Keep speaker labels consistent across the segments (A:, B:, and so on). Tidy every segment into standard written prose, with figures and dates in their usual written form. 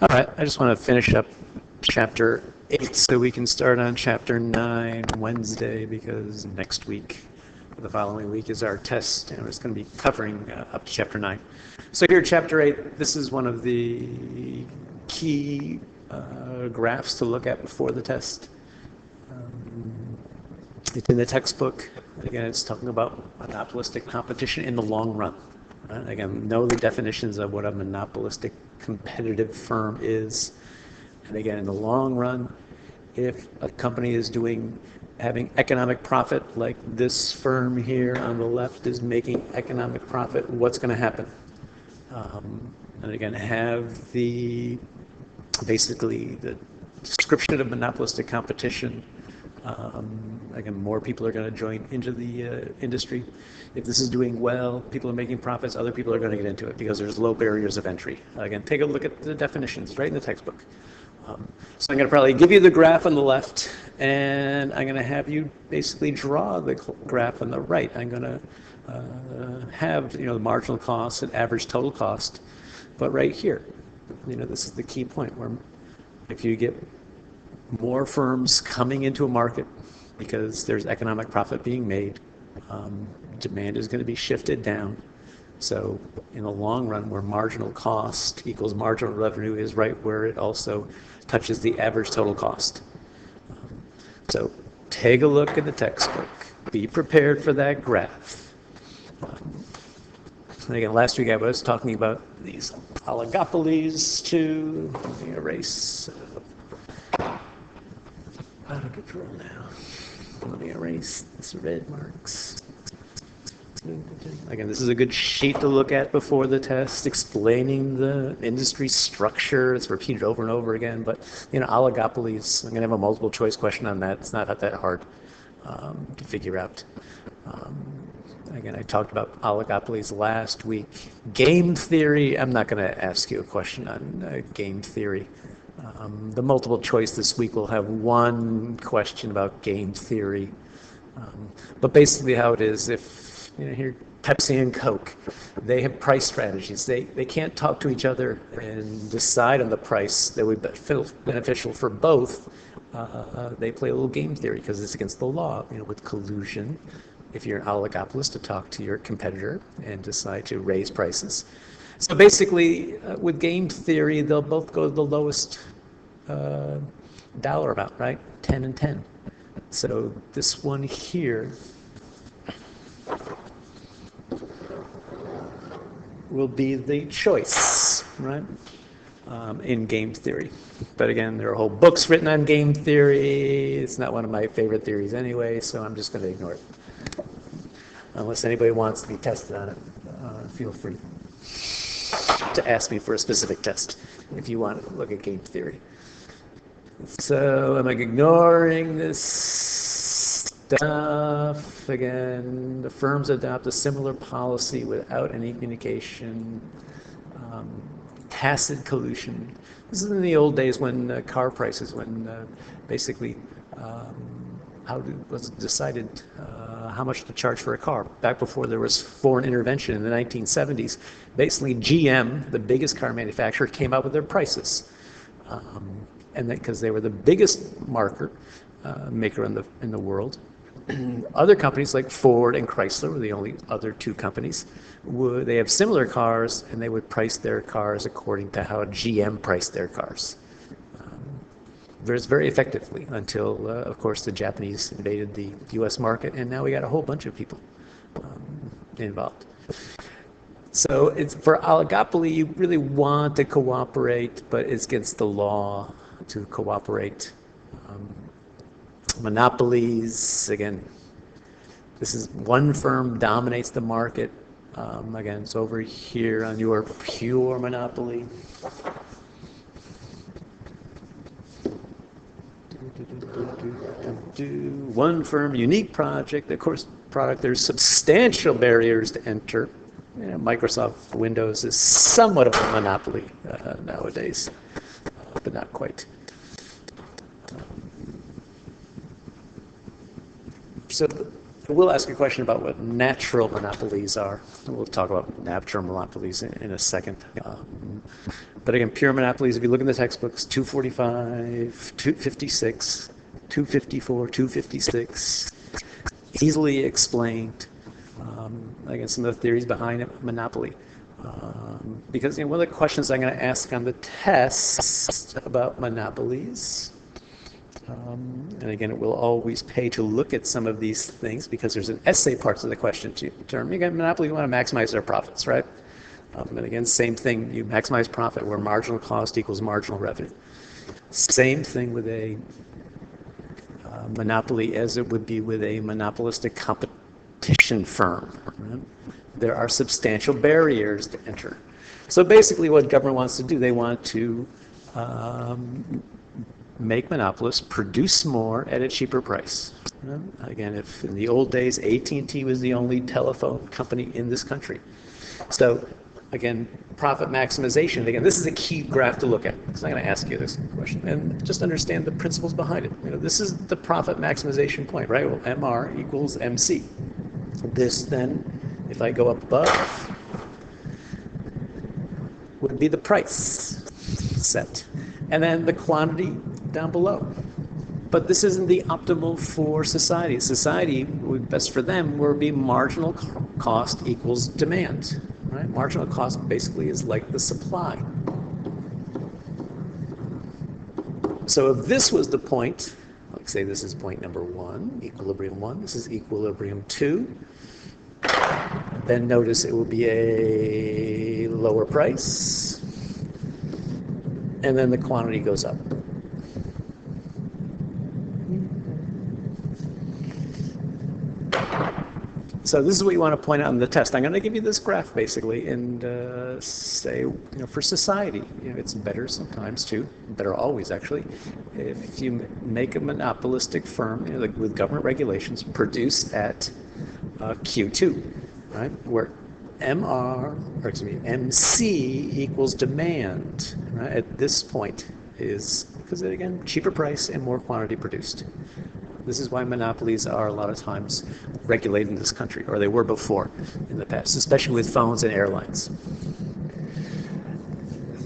A: All right, I just want to finish up chapter 8 so we can start on chapter 9 Wednesday, because next week, the following week, is our test, and it's going to be covering up to chapter 9. So here, chapter 8, this is one of the key graphs to look at before the test. It's in the textbook. Again, it's talking about monopolistic competition in the long run. Right? Again, know the definitions of what a monopolistic competitive firm is. And again, in the long run, if a company is having economic profit, like this firm here on the left is making economic profit, what's going to happen? And again, have basically the description of monopolistic competition. Again, more people are going to join into the industry. If this is doing well, people are making profits, other people are going to get into it because there's low barriers of entry. Again, take a look at the definitions right in the textbook. So I'm going to probably give you the graph on the left, and I'm going to have you basically draw the graph on the right. I'm going to have the marginal cost and average total cost, but right here, this is the key point where if you get more firms coming into a market because there's economic profit being made, demand is going to be shifted down. So in the long run, where marginal cost equals marginal revenue is right where it also touches the average total cost. So take a look at the textbook. Be prepared for that graph. And again, last week I was talking about these oligopolies too. Let me erase. Out of control now. Let me erase this red marks. Again, this is a good sheet to look at before the test, explaining the industry structure. It's repeated over and over again, but oligopolies, I'm going to have a multiple choice question on that. It's not that hard to figure out. Again, I talked about oligopolies last week. Game theory, I'm not going to ask you a question on game theory. The multiple choice this week will have one question about game theory. But basically how it is, if here Pepsi and Coke, they have price strategies. They can't talk to each other and decide on the price that would be beneficial for both. They play a little game theory because it's against the law, with collusion. If you're an oligopolist, to talk to your competitor and decide to raise prices. So basically, with game theory, they'll both go to the lowest dollar amount, right? 10 and 10. So this one here will be the choice, right? In game theory. But again, there are whole books written on game theory. It's not one of my favorite theories anyway, so I'm just going to ignore it. Unless anybody wants to be tested on it, feel free to ask me for a specific test if you want to look at game theory. So am I ignoring this stuff? Again, the firms adopt a similar policy without any communication. Tacit collusion. This is in the old days when car prices, when basically was decided how much to charge for a car. Back before there was foreign intervention in the 1970s, basically GM, the biggest car manufacturer, came out with their prices. And because they were the biggest maker in the world. Other companies like Ford and Chrysler were the only other two companies. They have similar cars, and they would price their cars according to how GM priced their cars. Very effectively until, of course, the Japanese invaded the U.S. market, and now we got a whole bunch of people involved. So it's for oligopoly, you really want to cooperate, but it's against the law to cooperate. Monopolies, again, this is one firm dominates the market. Again, it's over here on your pure monopoly. One firm, unique project. Of course, there's substantial barriers to enter. Microsoft Windows is somewhat of a monopoly nowadays, but not quite. So We'll ask a question about what natural monopolies are. We'll talk about natural monopolies in a second. But again, pure monopolies, if you look in the textbooks, 245, 256, 254, 256, easily explained. Again, some of the theories behind monopoly. Because one of the questions I'm going to ask on the test about monopolies, and again, it will always pay to look at some of these things because there's an essay parts of the question to determine. Again, monopoly, you want to maximize their profits, right? And again, same thing, you maximize profit where marginal cost equals marginal revenue. Same thing with a monopoly as it would be with a monopolistic competition firm. Right? There are substantial barriers to enter. So basically what government wants to do, they want to make monopolists produce more at a cheaper price. Again, if in the old days AT&T was the only telephone company in this country. So again, profit maximization. Again, this is a key graph to look at because I'm going to ask you this question and just understand the principles behind it. This is the profit maximization point, right? Well, MR equals MC. This then, if I go up above, would be the price set. And then the quantity down below. But this isn't the optimal for society. Society, best for them, would be marginal cost equals demand. Right? Marginal cost basically is like the supply. So if this was the point, like say this is point number 1, equilibrium 1, this is equilibrium 2, then notice it will be a lower price, and then the quantity goes up. So this is what you want to point out in the test. I'm going to give you this graph basically and say, for society, it's better sometimes too, better always actually, if you make a monopolistic firm like with government regulations produce at Q2, right, where MC equals demand, right, at this point is, because again, cheaper price and more quantity produced. This is why monopolies are a lot of times regulated in this country, or they were before in the past, especially with phones and airlines.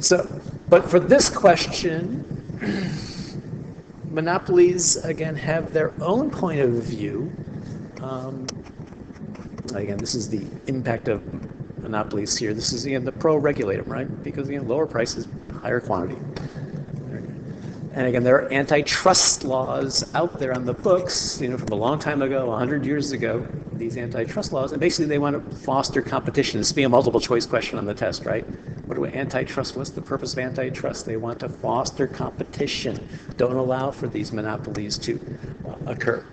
A: So, but for this question, monopolies, again, have their own point of view. Again, this is the impact of monopolies here. This is, the pro-regulator, right? Because, lower prices, higher quantity. And again, there are antitrust laws out there on the books, from a long time ago, 100 years ago, these antitrust laws. And basically, they want to foster competition. This would be a multiple choice question on the test, right? What's the purpose of antitrust? They want to foster competition. Don't allow for these monopolies to occur.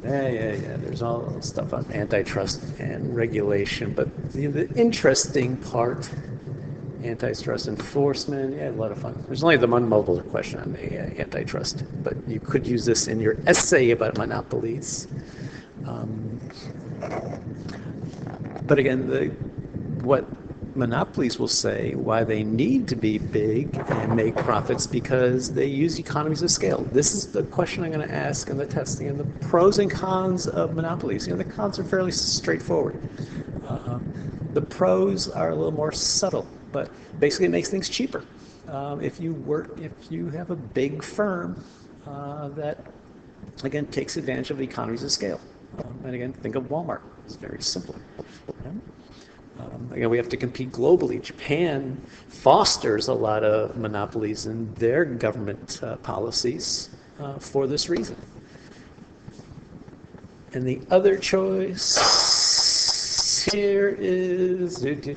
A: Yeah. There's all stuff on antitrust and regulation. But the interesting part, antitrust enforcement, a lot of fun. There's only the one multiple question on the antitrust, but you could use this in your essay about monopolies. But again, what monopolies will say why they need to be big and make profits because they use economies of scale. This is the question I'm going to ask in the testing, and the pros and cons of monopolies. The cons are fairly straightforward. The pros are a little more subtle, but basically it makes things cheaper. If you have a big firm that, again, takes advantage of the economies of scale. And again, think of Walmart. It's very simple. Again, we have to compete globally. Japan fosters a lot of monopolies in their government policies for this reason. And the other choice here is do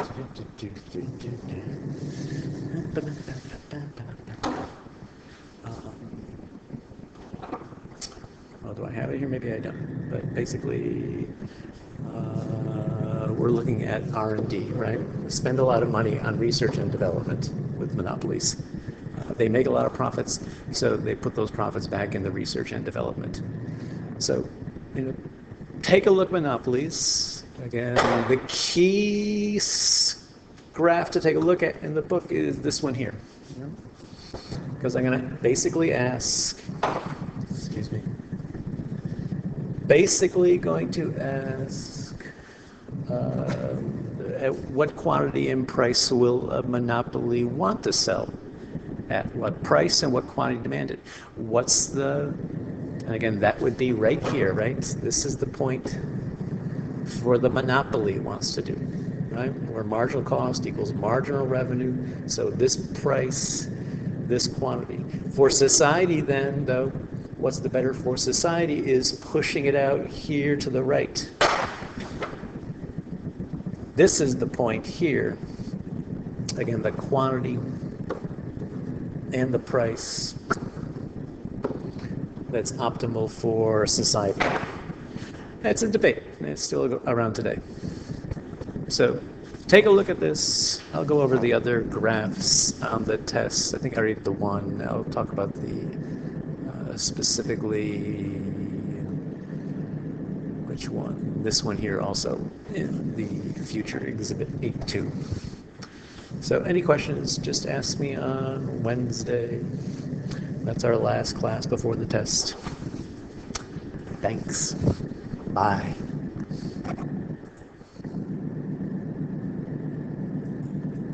A: I have it here? Maybe I don't. But basically, we're looking at R&D, right? Spend a lot of money on research and development with monopolies. They make a lot of profits, so they put those profits back in the research and development. So, take a look at monopolies. Again, the key graph to take a look at in the book is this one here. Because I'm going to basically ask, basically going to ask at what quantity and price will a monopoly want to sell? At what price and what quantity demanded? What's the, and again, that would be right here, right? This is the point for the monopoly wants to do, right? Where marginal cost equals marginal revenue. So this price, this quantity. For society then, though, what's the better for society is pushing it out here to the right. This is the point here. Again, the quantity and the price that's optimal for society. It's a debate. It's still around today. So take a look at this. I'll go over the other graphs on the test. I think I already did the one. I'll talk about the specifically, which one? This one here also in the future exhibit 8.2. So any questions, just ask me on Wednesday. That's our last class before the test. Thanks. Bye.